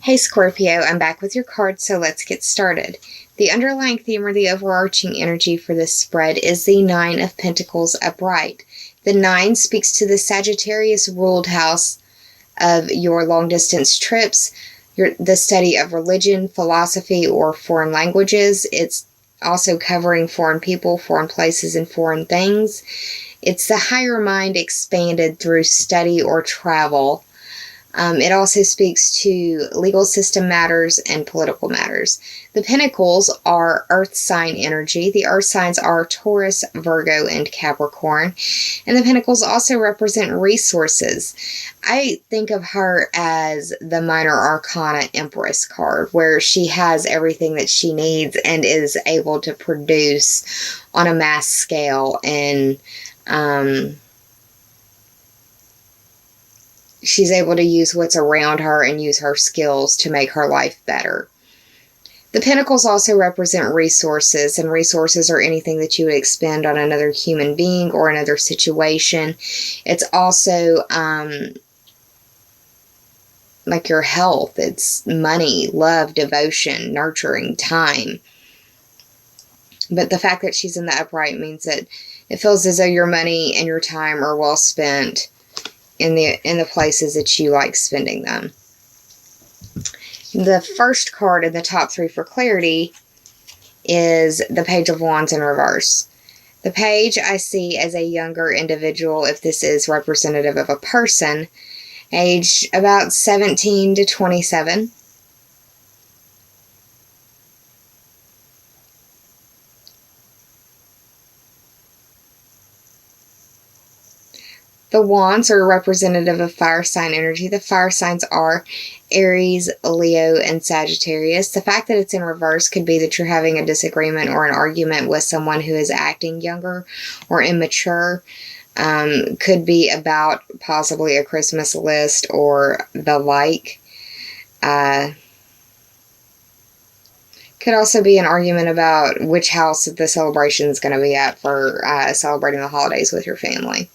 Hey Scorpio, I'm back with your cards, so let's get started. The underlying theme or the overarching energy for this spread is the Nine of Pentacles upright. The Nine speaks to the Sagittarius ruled house of your long-distance trips, the study of religion, philosophy, or foreign languages. It's also covering foreign people, foreign places, and foreign things. It's the higher mind expanded through study or travel. It also speaks to legal system matters and political matters. The Pentacles are earth sign energy. The earth signs are Taurus, Virgo, and Capricorn. And the Pentacles also represent resources. I think of her as the Minor Arcana Empress card, where she has everything that she needs and is able to produce on a mass scale, and she's able to use what's around her and use her skills to make her life better. The Pentacles also represent resources, and resources are anything that you would expend on another human being or another situation. It's also like your health. It's money, love, devotion, nurturing, time. But the fact that she's in the upright means that it feels as though your money and your time are well spent in the places that you like spending them. The first card in the top three for clarity is the Page of Wands in reverse. The page I see as a younger individual, if this is representative of a person, age about 17 to 27. The wands are representative of fire sign energy. The fire signs are Aries, Leo, and Sagittarius. The fact that it's in reverse could be that you're having a disagreement or an argument with someone who is acting younger or immature. Could be about possibly a Christmas list or the like. Could also be an argument about which house the celebration is going to be at for celebrating the holidays with your family.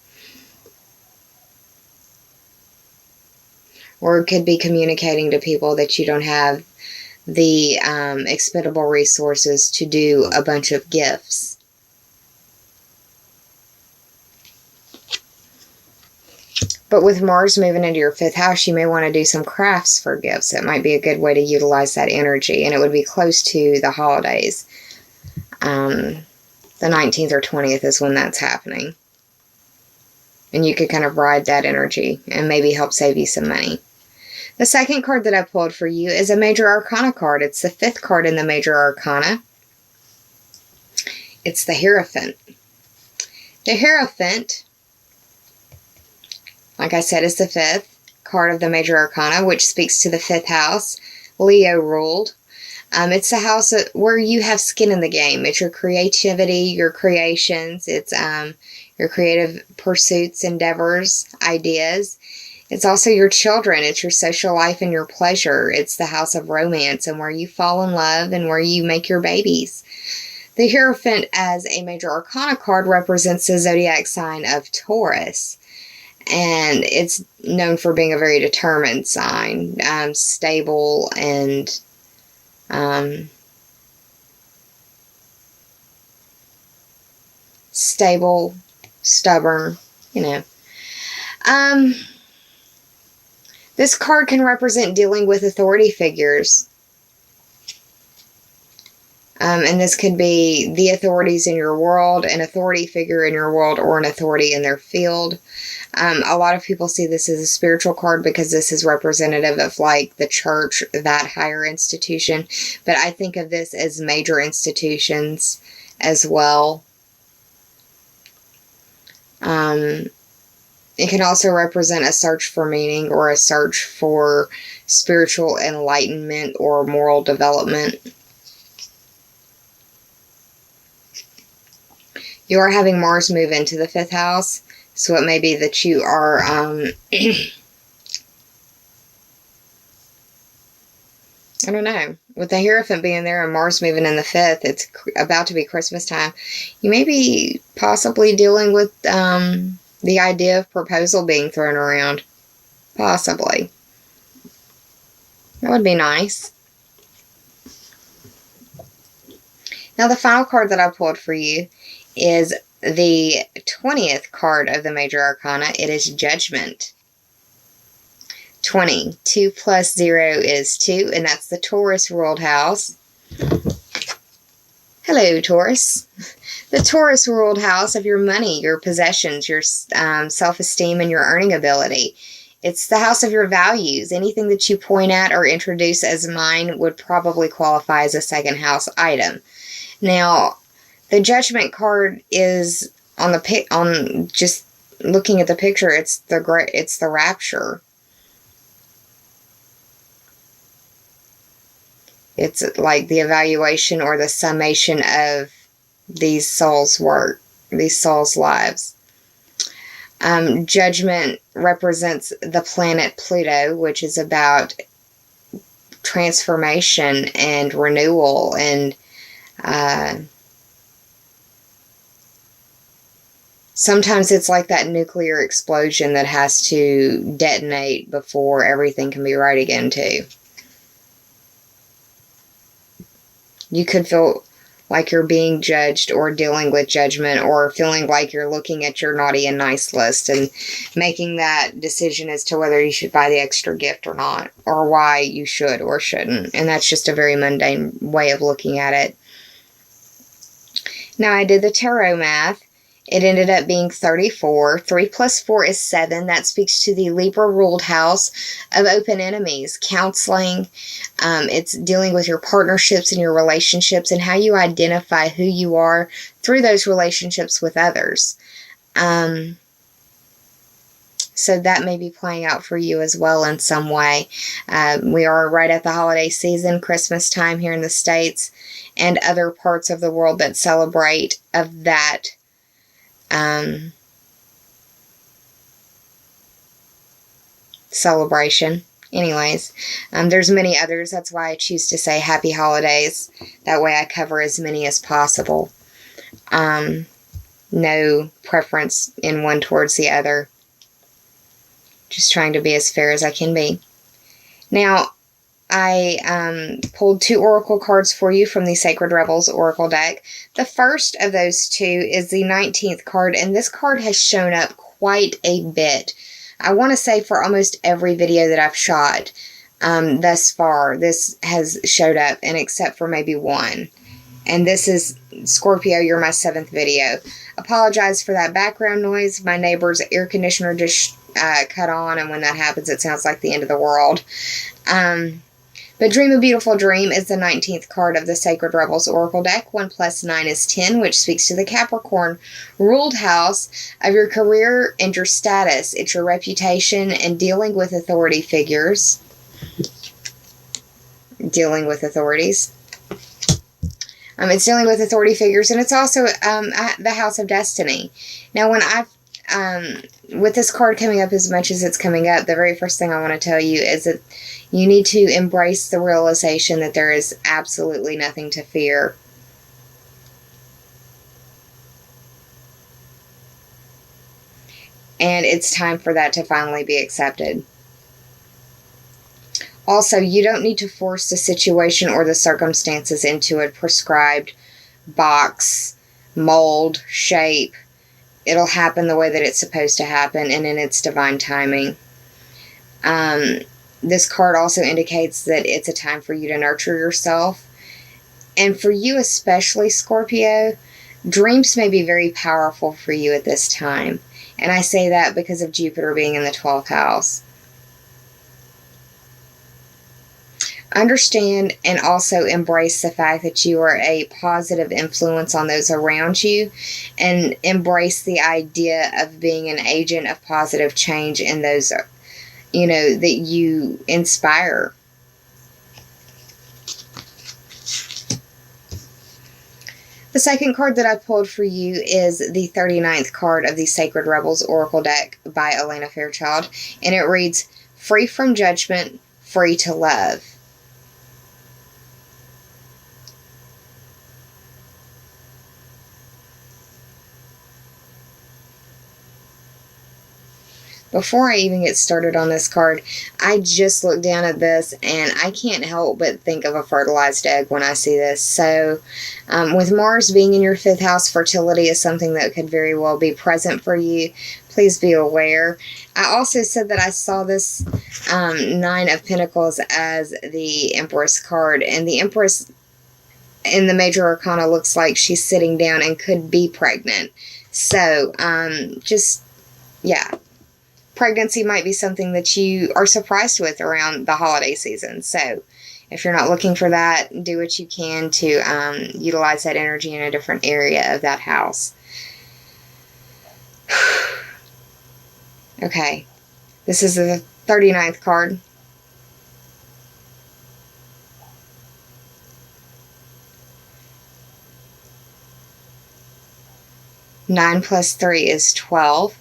Or it could be communicating to people that you don't have the expendable resources to do a bunch of gifts. But with Mars moving into your 5th house, you may want to do some crafts for gifts. It might be a good way to utilize that energy. And it would be close to the holidays. The 19th or 20th is when that's happening. And you could kind of ride that energy and maybe help save you some money. The second card that I pulled for you is a Major Arcana card. It's the 5th card in the Major Arcana. It's the Hierophant. The Hierophant, like I said, is the 5th card of the Major Arcana, which speaks to the 5th house, Leo ruled. It's the house where you have skin in the game. It's your creativity, your creations. It's your creative pursuits, endeavors, ideas. It's also your children. It's your social life and your pleasure. It's the house of romance and where you fall in love and where you make your babies. The Hierophant as a Major Arcana card represents the zodiac sign of Taurus. And it's known for being a very determined sign, stable and stable, stubborn, you know. This card can represent dealing with authority figures. And this could be the authorities in your world, an authority figure in your world, or an authority in their field. A lot of people see this as a spiritual card because this is representative of like the church, that higher institution. But I think of this as major institutions as well. It can also represent a search for meaning or a search for spiritual enlightenment or moral development. You are having Mars move into the 5th house, so it may be that you are I don't know. With the Hierophant being there and Mars moving in the 5th, it's about to be Christmas time. You may be possibly dealing with the idea of proposal being thrown around. Possibly. That would be nice. Now, the final card that I pulled for you is the 20th card of the Major Arcana. It is Judgment. 20. 2 plus 0 is 2, and that's the Taurus ruled house. Hello, Taurus. The Taurus ruled house of your money, your possessions, your self-esteem, and your earning ability. It's the house of your values. Anything that you point at or introduce as mine would probably qualify as a second house item. Now, the Judgment card is on just looking at the picture. It's the Rapture. It's like the evaluation or the summation of these souls' work, these souls' lives. Judgment represents the planet Pluto, which is about transformation and renewal and sometimes it's like that nuclear explosion that has to detonate before everything can be right again, too. You could feel like you're being judged or dealing with judgment or feeling like you're looking at your naughty and nice list and making that decision as to whether you should buy the extra gift or not, or why you should or shouldn't. And that's just a very mundane way of looking at it. Now, I did the tarot math. It ended up being 34. 3 plus 4 is 7. That speaks to the Libra ruled house of open enemies, counseling. It's dealing with your partnerships and your relationships and how you identify who you are through those relationships with others. So that may be playing out for you as well in some way. We are right at the holiday season, Christmas time here in the States, and other parts of the world that celebrate of that celebration. Anyways, there's many others. That's why I choose to say happy holidays. That way I cover as many as possible. No preference in one towards the other. Just trying to be as fair as I can be. Now, I pulled 2 oracle cards for you from the Sacred Rebels Oracle deck. The first of those 2 is the 19th card, and this card has shown up quite a bit. I want to say for almost every video that I've shot thus far, this has showed up, and except for maybe one. And this is Scorpio, you're my 7th video. Apologize for that background noise. My neighbor's air conditioner just cut on, and when that happens, it sounds like the end of the world. But Dream a Beautiful Dream is the 19th card of the Sacred Rebels Oracle deck. 1 plus 9 is 10, which speaks to the Capricorn ruled house of your career and your status. It's your reputation and dealing with authority figures. Dealing with authorities. It's dealing with authority figures, and it's also the House of Destiny. Now, when with this card coming up as much as it's coming up, the very first thing I want to tell you is that you need to embrace the realization that there is absolutely nothing to fear. And it's time for that to finally be accepted. Also, you don't need to force the situation or the circumstances into a prescribed box, mold, shape. It'll happen the way that it's supposed to happen and in its divine timing. This card also indicates that it's a time for you to nurture yourself. And for you especially, Scorpio, dreams may be very powerful for you at this time. And I say that because of Jupiter being in the 12th house. Understand and also embrace the fact that you are a positive influence on those around you, and embrace the idea of being an agent of positive change in those, that you inspire. The second card that I pulled for you is the 39th card of the Sacred Rebels Oracle deck by Elena Fairchild, and it reads, Free from judgment, free to love. Before I even get started on this card, I just looked down at this and I can't help but think of a fertilized egg when I see this. So with Mars being in your 5th house, fertility is something that could very well be present for you. Please be aware. I also said that I saw this 9 of Pentacles as the Empress card, and the Empress in the Major Arcana looks like she's sitting down and could be pregnant. So yeah. Pregnancy might be something that you are surprised with around the holiday season. So if you're not looking for that, do what you can to utilize that energy in a different area of that house. Okay. This is the 39th card. Nine plus 3 is 12.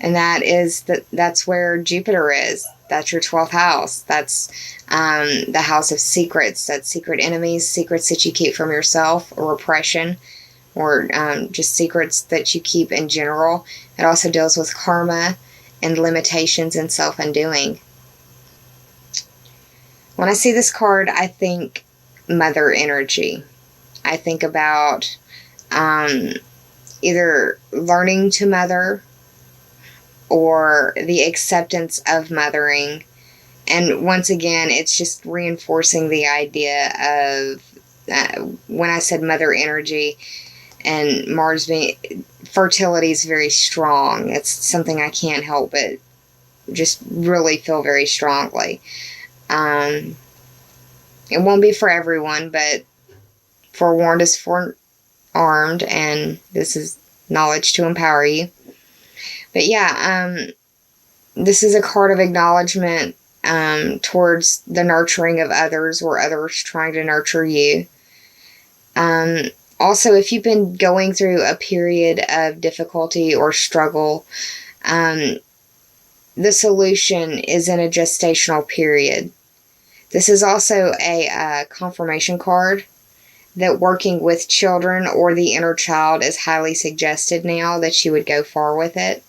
And that's where Jupiter is. That's your 12th house. That's the house of secrets. That's secret enemies, secrets that you keep from yourself, or repression, or just secrets that you keep in general. It also deals with karma and limitations and self-undoing. When I see this card, I think mother energy. I think about either learning to mother, or the acceptance of mothering. And once again, it's just reinforcing the idea of when I said mother energy and Mars being, fertility is very strong. It's something I can't help but just really feel very strongly. It won't be for everyone, but forewarned is forearmed, and this is knowledge to empower you. But yeah, this is a card of acknowledgement towards the nurturing of others, or others trying to nurture you. Also, if you've been going through a period of difficulty or struggle, the solution is in a gestational period. This is also a confirmation card that working with children or the inner child is highly suggested now, that you would go far with it.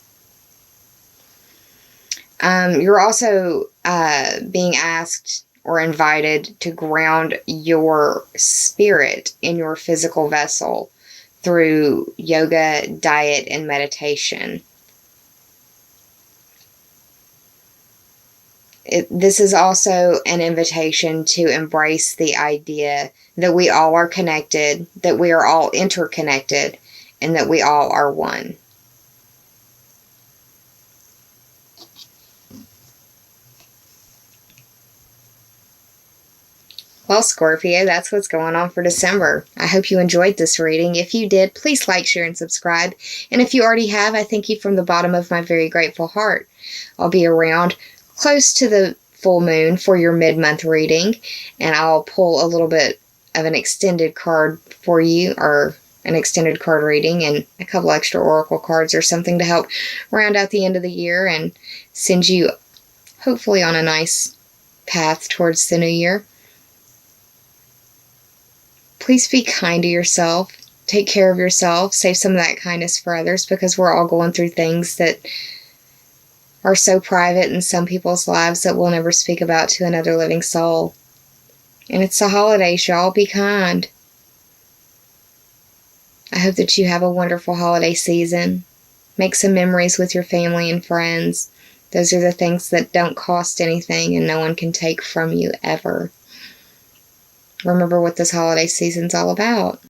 You're also being asked or invited to ground your spirit in your physical vessel through yoga, diet, and meditation. This is also an invitation to embrace the idea that we all are connected, that we are all interconnected, and that we all are one. Well, Scorpio, that's what's going on for December. I hope you enjoyed this reading. If you did, please like, share, and subscribe. And if you already have, I thank you from the bottom of my very grateful heart. I'll be around close to the full moon for your mid-month reading, and I'll pull a little bit of an extended card for you, or an extended card reading, and a couple extra oracle cards or something to help round out the end of the year and send you hopefully on a nice path towards the new year. Please be kind to yourself. Take care of yourself. Save some of that kindness for others, because we're all going through things that are so private in some people's lives that we'll never speak about to another living soul. And it's the holidays, y'all. Be kind. I hope that you have a wonderful holiday season. Make some memories with your family and friends. Those are the things that don't cost anything and no one can take from you ever. Remember what this holiday season's all about.